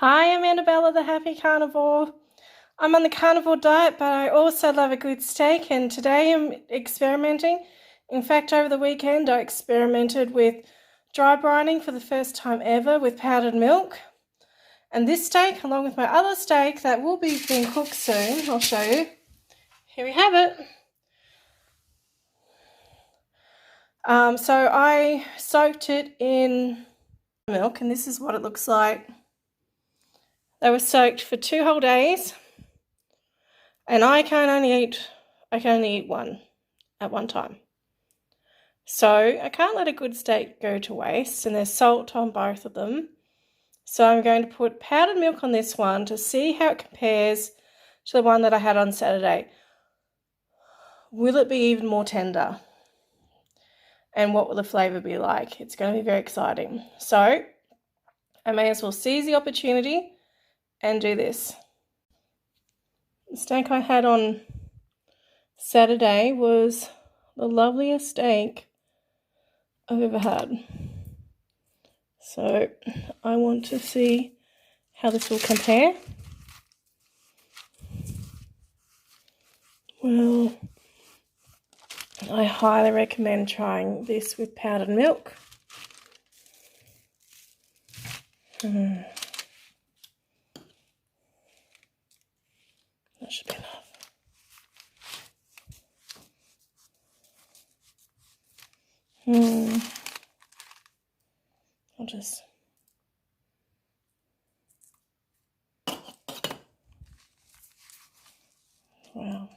Hi, I'm Annabella, the Happy Carnivore. I'm on the carnivore diet, but I also love a good steak, and today I'm experimenting. In fact, over the weekend I experimented with dry brining for the first time ever with powdered milk. And this steak, along with my other steak that will be being cooked soon, I'll show you. Here we have it. So I soaked it in milk, and this is what it looks like. They were soaked for 2 whole days, and I can only eat one at one time. So I can't let a good steak go to waste, and there's salt on both of them. So I'm going to put powdered milk on this one to see how it compares to the one that I had on Saturday. Will it be even more tender? And what will the flavour be like? It's going to be very exciting. So I may as well seize the opportunity and do this. The steak I had on Saturday was the loveliest steak I've ever had. So I want to see how this will compare. Well, I highly recommend trying this with powdered milk. That should be enough. I'll just wow.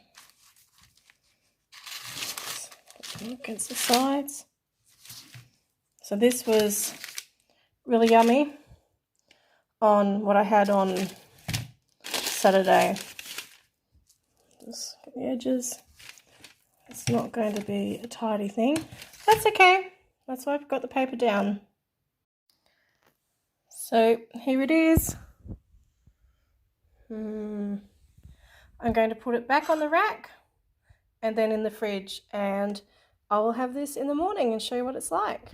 Look against the sides. So this was really yummy on what I had on Saturday. Just get the edges. It's not going to be a tidy thing. That's okay. That's why I've got the paper down. So here it is. I'm going to put it back on the rack and then in the fridge, and I will have this in the morning and show you what it's like.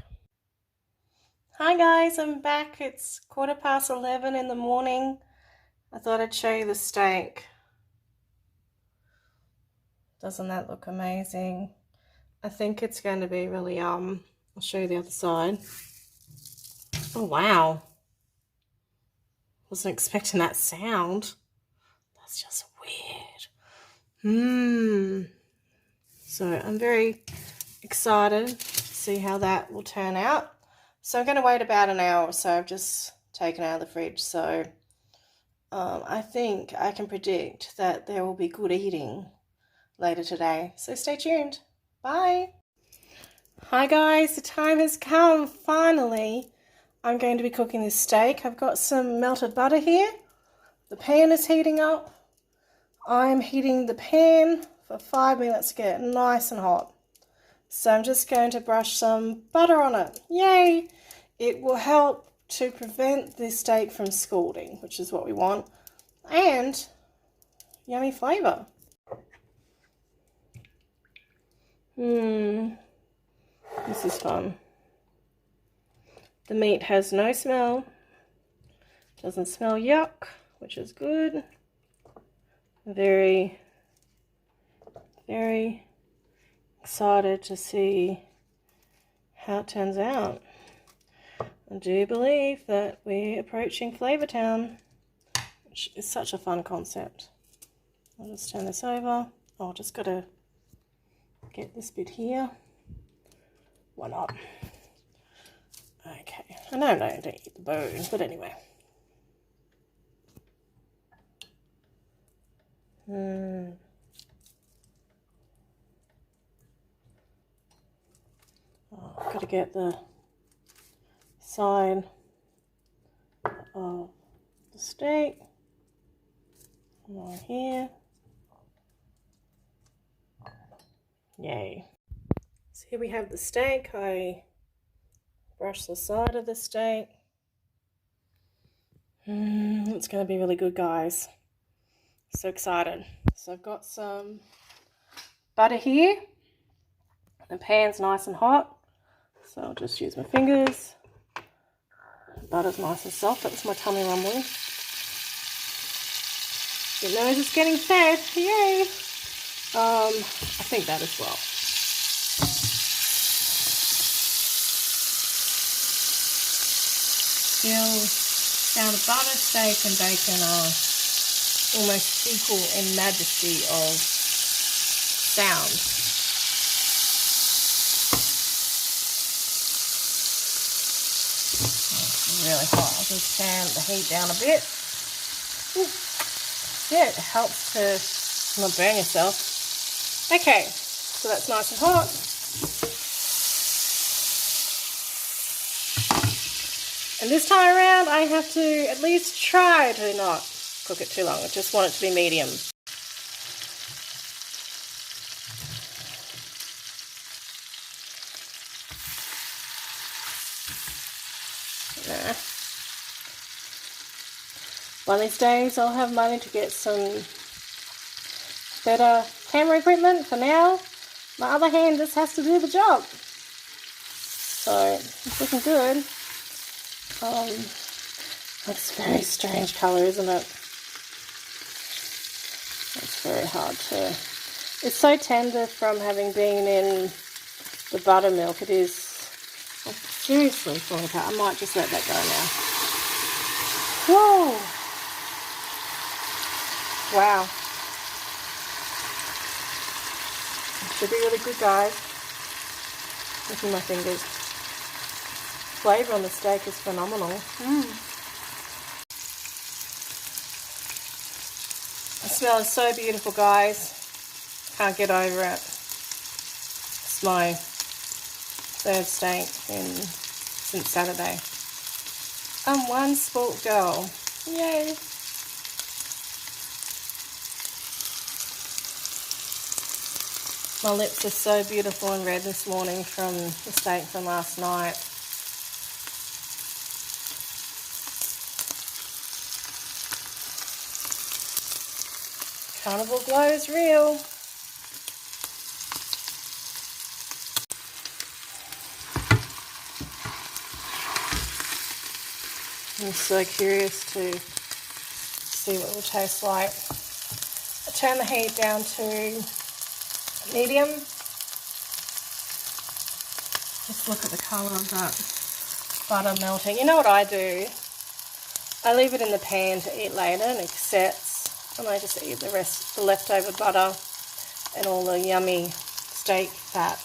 Hi guys, I'm back. It's 11:15 in the morning. I thought I'd show you the steak. Doesn't that look amazing? I think it's going to be really I'll show you the other side. Oh wow. Wasn't expecting that sound. That's just weird. So I'm very excited to see how that will turn out. So I'm going to wait about an hour or so. I've just taken it out of the fridge. So I think I can predict that there will be good eating later today. So stay tuned. Bye. Hi guys, the time has come. Finally, I'm going to be cooking this steak. I've got some melted butter here. The pan is heating up. I'm heating the pan for 5 minutes to get it nice and hot. So I'm just going to brush some butter on it. Yay! It will help to prevent the steak from scalding, which is what we want, and yummy flavour. This is fun. The meat has no smell. Doesn't smell yuck, which is good. Very, very excited to see how it turns out. I do believe that we're approaching Flavour Town, which is such a fun concept. I'll just turn this over. Oh, just got to get this bit here. One up. Okay. I know I don't eat the bone, but anyway. Got to get the side of the steak on here. Yay. So here we have the steak. I brush the side of the steak. It's going to be really good, guys. So excited. So I've got some butter here. The pan's nice and hot, so I'll just use my fingers. Butter's nice and soft. That's my tummy rumbling. Your nose is getting fed. Yay! I think that as well. Now the butter, steak and bacon are almost equal in majesty of sound. It's really hot. I'll just turn the heat down a bit. Yeah, it helps to not burn yourself. Okay, so that's nice and hot. And this time around, I have to at least try to not cook it too long. I just want it to be medium. One of these days, I'll have money to get some better camera equipment. For now, my other hand just has to do the job. So, it's looking good. It's a very strange colour, isn't it? It's very hard to... It's so tender from having been in the buttermilk. It is seriously falling apart. I might just let that go now. Whoa! Wow. It should be really good, guys. Looking at my fingers. Flavour on the steak is phenomenal. The smell is so beautiful, guys. Can't get over it. It's my third steak since Saturday. I'm one spoilt girl. Yay! My lips are so beautiful and red this morning from the steak from last night. Carnivore glow is real. I'm so curious to see what it will taste like. I turn the heat down to medium. Just look at the colour of that butter melting. You know what I do? I leave it in the pan to eat later and it sets. And I just eat the leftover butter and all the yummy steak fat.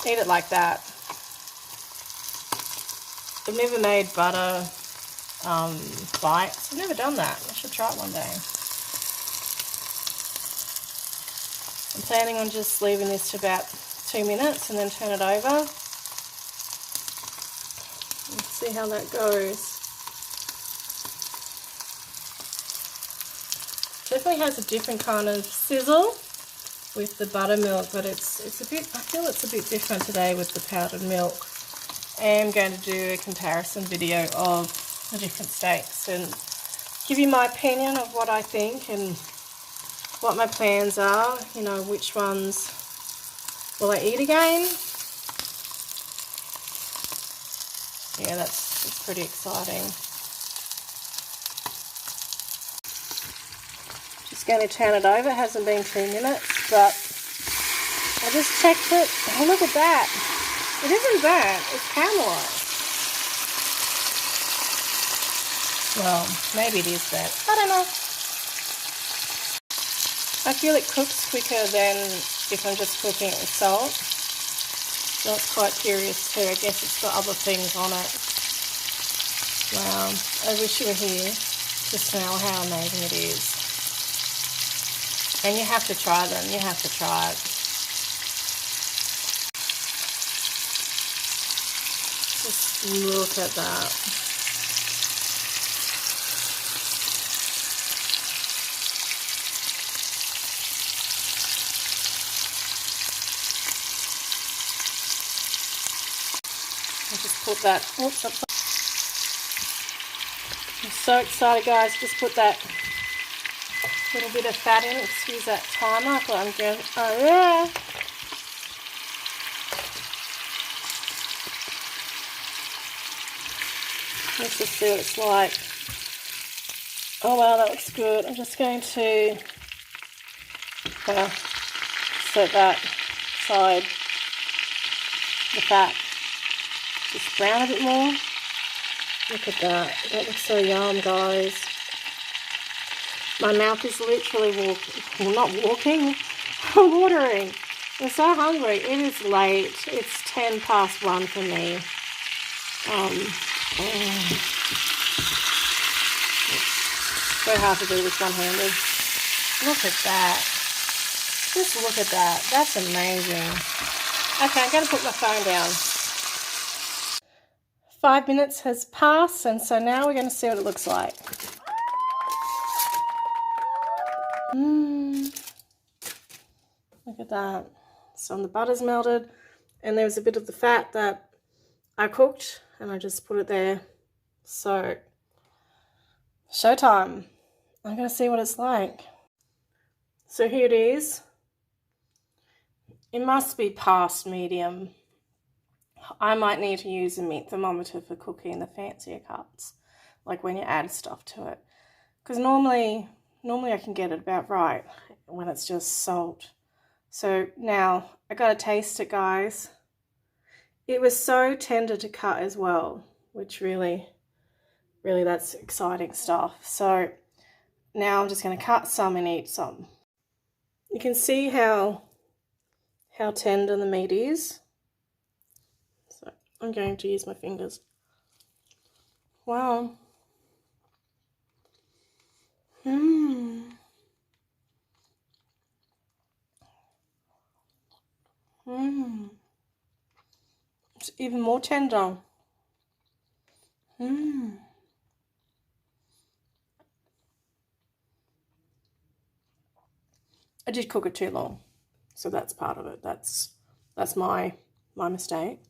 Eat it like that. I've never made butter bites. I've never done that. I should try it one day. I'm planning on just leaving this to about 2 minutes and then turn it over. Let's see how that goes. Definitely has a different kind of sizzle with the buttermilk, but it's a bit, I feel it's a bit different today with the powdered milk. I am going to do a comparison video of the different steaks and give you my opinion of what I think and what my plans are, you know, which ones will I eat again. Yeah, that's pretty exciting. Going to turn it over. It hasn't been 2 minutes, but I just checked it. Oh, look at that. It isn't burnt. It's caramelized. Well, maybe it is burnt. I don't know. I feel it cooks quicker than if I'm just cooking it with salt. So it's quite curious too. I guess it's got other things on it. Wow. I wish you were here to smell how amazing it is. And you have to try them. You have to try it. Just look at that. I'll just put that. Oops, I'm so excited, guys. Just put that little bit of fat in. Excuse that timer, but I'm going. Oh yeah. Let's just see what it's like. Oh wow, that looks good. I'm just going to kind of set that side, the fat, just brown a bit more. Look at that. That looks so yum, guys. My mouth is literally watering. I'm so hungry. It is late. It's 1 for me. It's so hard to do this one-handed. Look at that. Just look at that. That's amazing. Okay, I'm going to put my phone down. 5 minutes has passed, and so now we're going to see what it looks like. Look at that. So the butter's melted, and there was a bit of the fat that I cooked, and I just put it there. So, showtime. I'm going to see what it's like. So here it is. It must be past medium. I might need to use a meat thermometer for cooking the fancier cuts, like when you add stuff to it. Because normally I can get it about right when it's just salt. So now I gotta taste it, guys. It was so tender to cut as well, which really that's exciting stuff. So now I'm just gonna cut some and eat some. You can see how tender the meat is. So I'm going to use my fingers. Wow. It's even more tender. I did cook it too long, so that's part of it. That's my mistake.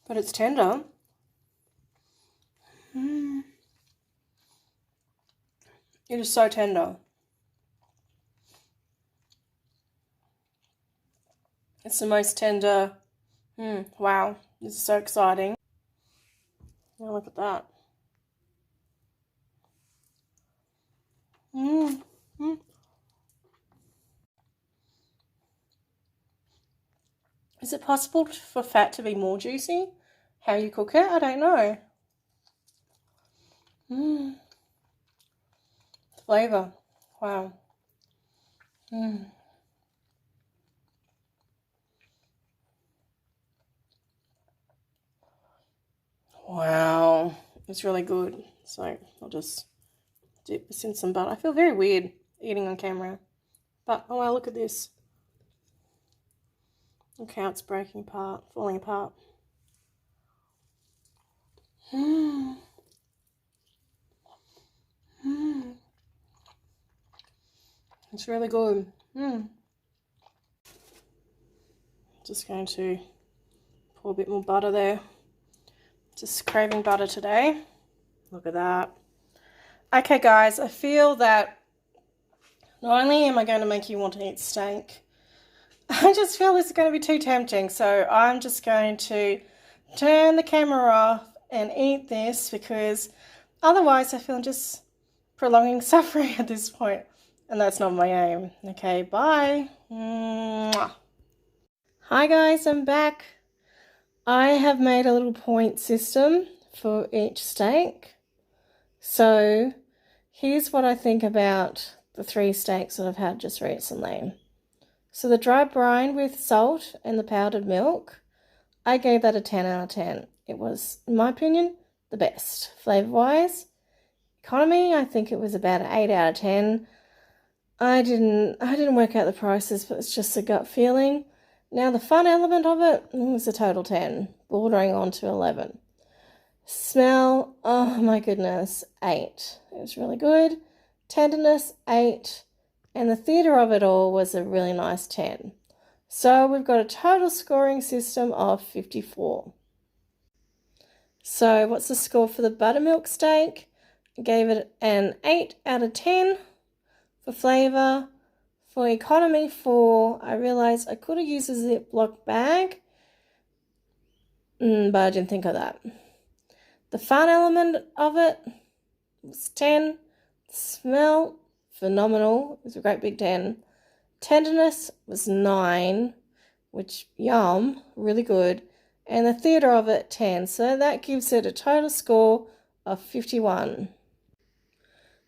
But it's tender. It is so tender. It's the most tender. Wow, this is so exciting. Now look at that. Is it possible for fat to be more juicy? How you cook it? I don't know. Flavor. Wow. Wow. It's really good. So I'll just dip this in some butter. I feel very weird eating on camera. But, oh wow, look at this. Look how it's breaking apart, falling apart. It's really good. Just going to pour a bit more butter there. Just craving butter today. Look at that. Okay, guys, I feel that not only am I going to make you want to eat steak, I just feel this is going to be too tempting. So I'm just going to turn the camera off and eat this, because otherwise I feel I'm just prolonging suffering at this point, and that's not my aim. Okay, bye. Mwah. Hi guys, I'm back. I have made a little point system for each steak. So here's what I think about the 3 steaks that I've had just recently. So the dry brine with salt and the powdered milk, I gave that a 10 out of 10. It was, in my opinion, the best. Flavor-wise, economy, I think it was about an 8 out of 10. I didn't work out the prices, but it's just a gut feeling. Now the fun element of it was a total 10, bordering on to 11. Smell, oh my goodness, 8. It was really good. Tenderness, 8. And the theatre of it all was a really nice 10. So we've got a total scoring system of 54. So what's the score for the buttermilk steak? I gave it an 8 out of 10 for flavour. For economy 4, I realised I could have used a Ziploc bag, but I didn't think of that. The fun element of it was 10. Smell, phenomenal. It was a great big 10. Tenderness was 9, which, yum, really good. And the theatre of it, 10. So that gives it a total score of 51.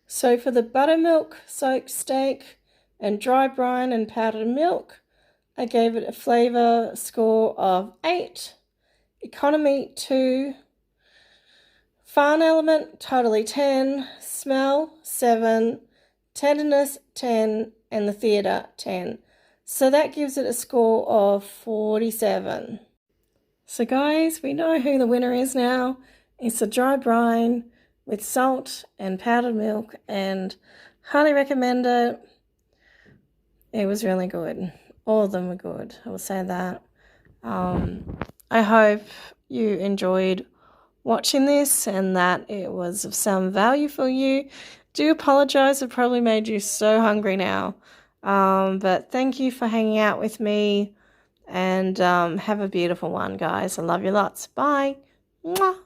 So for the buttermilk soaked steak and dry brine and powdered milk, I gave it a flavour score of 8. Economy, 2. Fun element, totally 10. Smell, 7. Tenderness, 10. And the theatre, 10. So that gives it a score of 47. So guys, we know who the winner is now. It's a dry brine with salt and powdered milk, and highly recommend it. It was really good. All of them were good, I will say that. I hope you enjoyed watching this and that it was of some value for you. Do apologize, it probably made you so hungry now. But thank you for hanging out with me, and have a beautiful one, guys. I love you lots. Bye. Mwah.